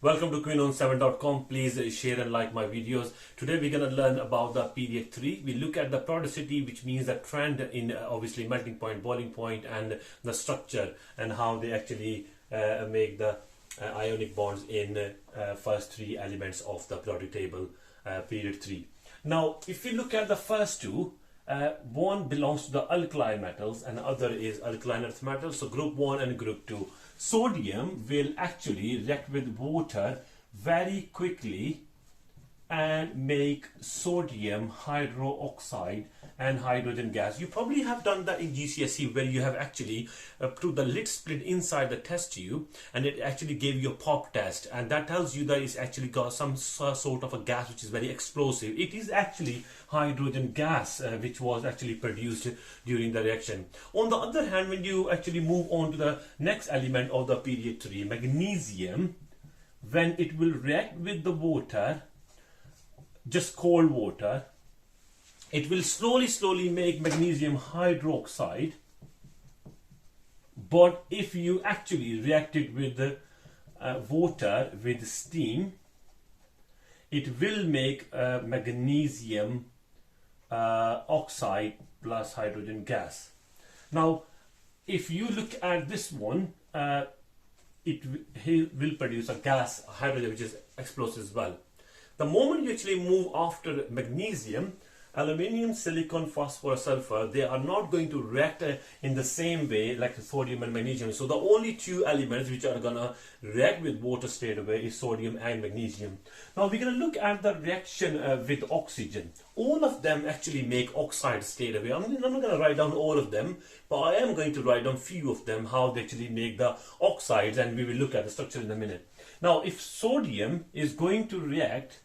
Welcome to queenon7.com. Please share and like my videos. Today we're going to learn about the period 3. We look at the periodicity, which means the trend in obviously melting point, boiling point, and the structure and how they actually make the ionic bonds in first three elements of the periodic table, period 3. Now, if we look at the first two, one belongs to the alkali metals and the other is alkaline earth metals. So group 1 and group 2. Sodium will actually react with water very quickly and make sodium hydroxide and hydrogen gas. You probably have done that in GCSE where you have actually put the lid split inside the test tube and it actually gave you a pop test, and that tells you that it's actually got some sort of a gas which is very explosive. It is actually hydrogen gas which was actually produced during the reaction. On the other hand, when you actually move on to the next element of the period 3, magnesium, when it will react with the water, just cold water, it will slowly make magnesium hydroxide. But if you actually react it with the water with steam, it will make magnesium oxide plus hydrogen gas. Now, if you look at this one, it will produce a gas, hydrogen, which is explosive as well. The moment you actually move after magnesium, aluminium, silicon, phosphorus, sulfur, they are not going to react in the same way like sodium and magnesium. So the only two elements which are gonna react with water straight away is sodium and magnesium. Now we're gonna look at the reaction with oxygen. All of them actually make oxide straight away. I'm not gonna write down all of them, but I am going to write down few of them, how they actually make the oxides, and we will look at the structure in a minute. Now if sodium is going to react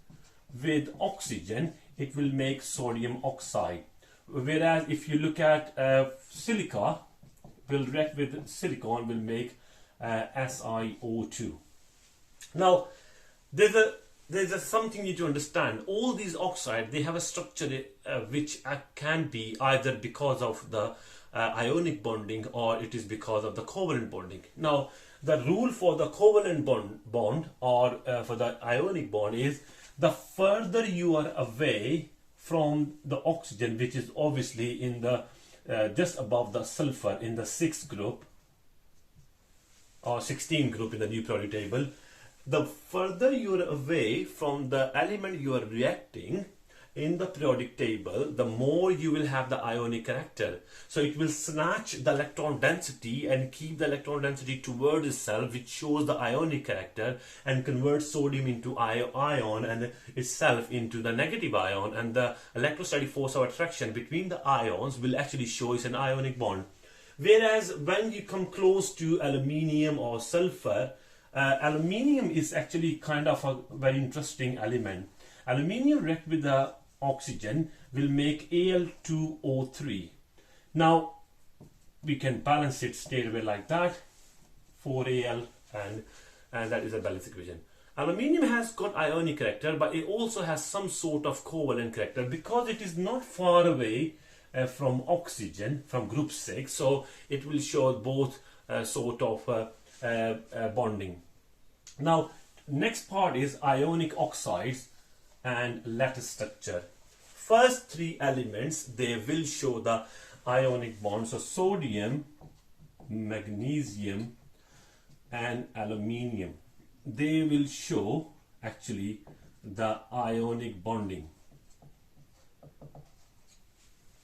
with oxygen, it will make sodium oxide. Whereas if you look at silica, will react with silicon, will make SiO2. Now, there's something you need to understand. All these oxides, they have a structure which can be either because of the ionic bonding or it is because of the covalent bonding. Now, the rule for the covalent bond or for the ionic bond is the further you are away from the oxygen, which is obviously in the just above the sulfur in the 6th group or 16th group in the new periodic table, the further you are away from the element you are reacting in the periodic table, the more you will have the ionic character. So it will snatch the electron density and keep the electron density toward itself, which shows the ionic character, and converts sodium into ion and itself into the negative ion, and the electrostatic force of attraction between the ions will actually show it's an ionic bond. Whereas when you come close to aluminium or sulfur, aluminium is actually kind of a very interesting element. Aluminium react with the oxygen will make Al2O3. Now we can balance it straight away like that, 4Al, and that is a balance equation. Aluminium has got ionic character, but it also has some sort of covalent character because it is not far away from oxygen, from group 6, so it will show both sort of bonding. Now next part is ionic oxides and lattice structure. First three elements, they will show the ionic bonds. So sodium, magnesium and aluminium, they will show actually the ionic bonding.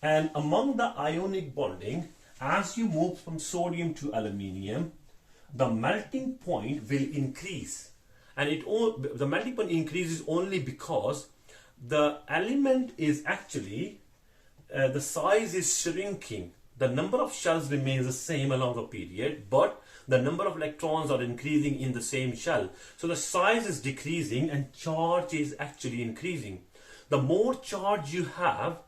And among the ionic bonding, as you move from sodium to aluminium, the melting point will increase. And the melting point increases only because the element is actually, the size is shrinking. The number of shells remains the same along the period, but the number of electrons are increasing in the same shell. So the size is decreasing and charge is actually increasing. The more charge you have,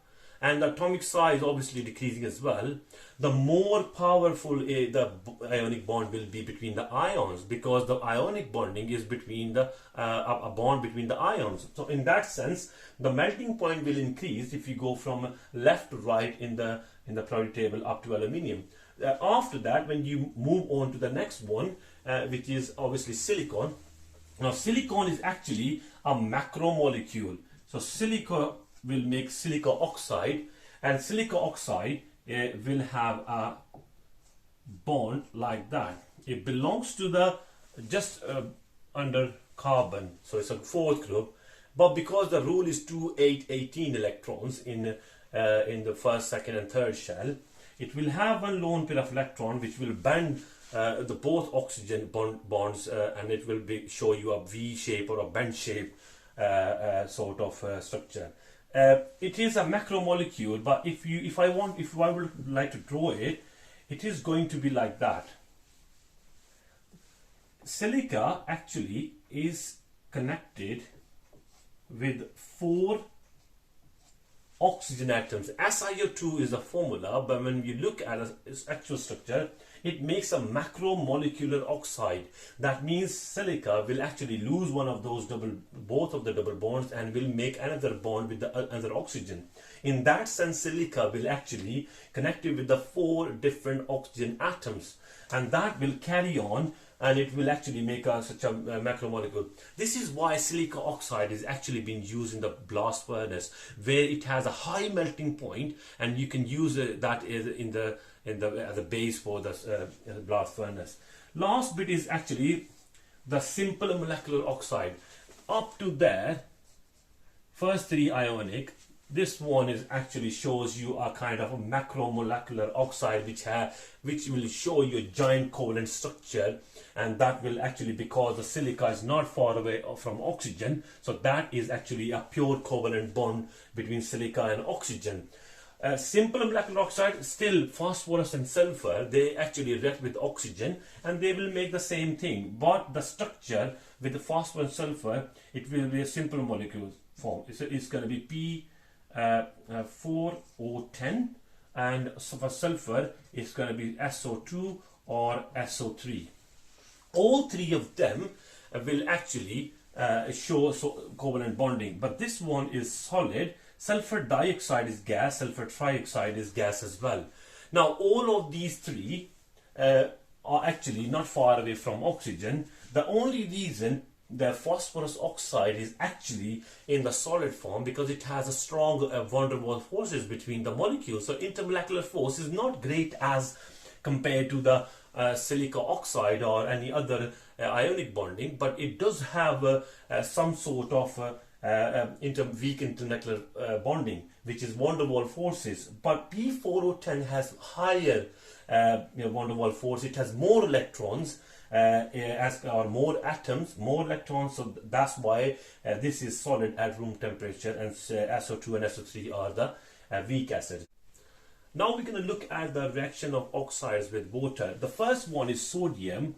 and the atomic size obviously decreasing as well, the more powerful the ionic bond will be between the ions, because the ionic bonding is between the a bond between the ions. So in that sense, the melting point will increase if you go from left to right in the periodic table up to aluminium. After that, when you move on to the next one, which is obviously silicon, Now silicon is actually a macromolecule. So silica will make silica oxide, and silica oxide will have a bond like that. It belongs to the just under carbon, so it's a fourth group. But because the rule is 2, 8, 18 electrons in the first, second, and third shell, it will have one lone pair of electron which will bend the both oxygen bonds, and it will show you a V shape or a bend shape sort of structure. It is a macromolecule, but if I would like to draw it, it is going to be like that. Silica actually is connected with 4 oxygen atoms. SiO2 is the formula, but when you look at its actual structure, it makes a macromolecular oxide. That means silica will actually lose one of those both of the double bonds and will make another bond with the other oxygen. In that sense, silica will actually connect it with the 4 different oxygen atoms, and that will carry on, and it will actually make such a macromolecule. This is why silica oxide is actually being used in the blast furnace, where it has a high melting point, and you can use that as a base for the blast furnace. Last bit is actually the simple molecular oxide. Up to there, first 3 ionic. This one is actually shows you a kind of a macromolecular oxide which will show you a giant covalent structure, and that will actually, because the silica is not far away from oxygen, so that is actually a pure covalent bond between silica and oxygen. Simple molecular oxide, still phosphorus and sulfur, they actually react with oxygen and they will make the same thing, but the structure with the phosphorus and sulfur, it will be a simple molecule form. It's going to be P4O10, and for sulfur it's going to be SO2 or SO3. All 3 of them will actually show covalent bonding, but this one is solid. Sulfur dioxide is gas, sulfur trioxide is gas as well. Now all of these 3 are actually not far away from oxygen. The only reason the phosphorus oxide is actually in the solid form because it has a strong van der Waals forces between the molecules. So intermolecular force is not great as compared to the silica oxide or any other ionic bonding, but it does have some sort of weak intermolecular bonding, which is van der Waals forces. But P4O10 has higher van der Waals force. It has more electrons, or more atoms, more electrons, so that's why this is solid at room temperature, and SO2 and SO3 are the weak acids. Now we're going to look at the reaction of oxides with water. The first one is sodium,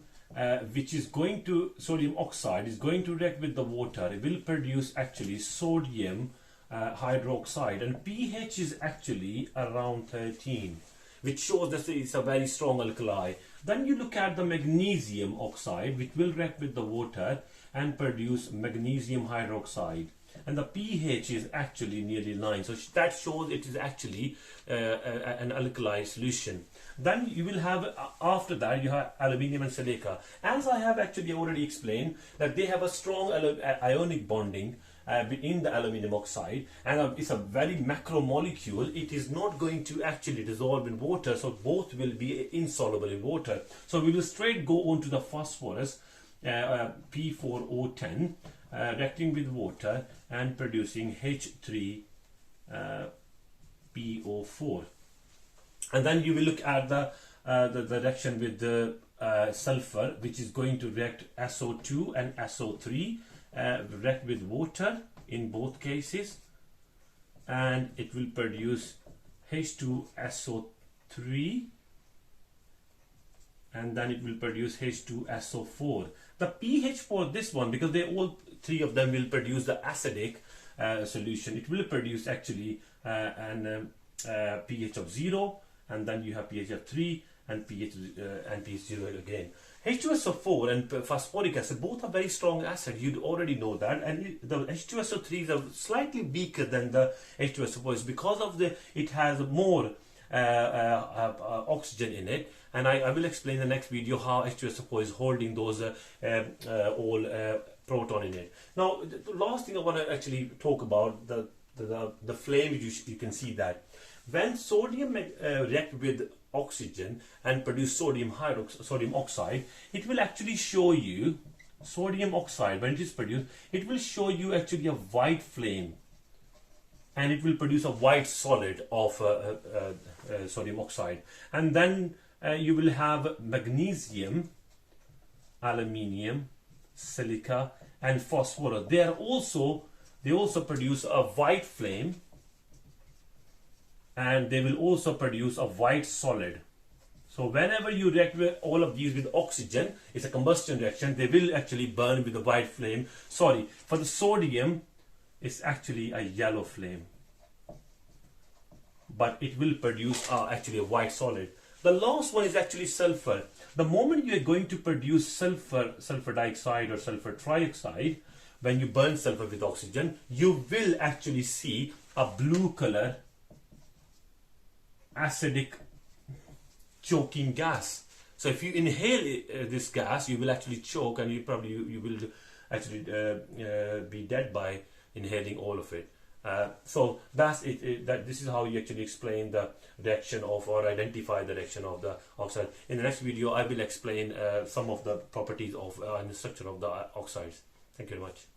sodium oxide is going to react with the water. It will produce actually sodium hydroxide, and pH is actually around 13, which shows that it's a very strong alkali. Then you look at the magnesium oxide, which will react with the water and produce magnesium hydroxide, and the pH is actually nearly 9, so that shows it is actually an alkali solution. Then you will have, after that, you have aluminium and silica. As I have actually already explained, that they have a strong ionic bonding in the aluminium oxide, and it's a very macromolecule. It is not going to actually dissolve in water, so both will be insoluble in water. So we will straight go on to the phosphorus, P4O10, reacting with water and producing H3PO4. And then you will look at the reaction with the sulfur, which is going to react SO2 and SO3, react with water in both cases, and it will produce H2SO3, and then it will produce H2SO4. The pH for this one, because they all 3 of them will produce the acidic solution, it will produce actually an pH of 0, and then you have pH of 3 and pH 0 again. H2SO4 and phosphoric acid, both are very strong acids. You'd already know that, and the H2SO3 is slightly weaker than the H2SO4. It's because of it has more oxygen in it, and I will explain in the next video how H2SO4 is holding those all proton in it. Now, the last thing I want to actually talk about, the flame. You can see that when sodium react with oxygen and produce sodium oxide, it will actually show you sodium oxide. When it is produced, it will show you actually a white flame, and it will produce a white solid of sodium oxide. And then you will have magnesium, aluminium, silica, and phosphorus. They also produce a white flame, and they will also produce a white solid. So whenever you react with all of these with oxygen, it's a combustion reaction, they will actually burn with a white flame. Sorry, for the sodium, it's actually a yellow flame, but it will produce actually a white solid. The last one is actually sulfur. The moment you are going to produce sulfur dioxide or sulfur trioxide, when you burn sulfur with oxygen, you will actually see a blue color acidic choking gas. So if you inhale this gas, you will actually choke, and you will actually be dead by inhaling all of it. So that's it. This is how you actually explain the reaction of, or identify the reaction of the oxide. In the next video, I will explain some of the properties of and the structure of the oxides. Thank you very much.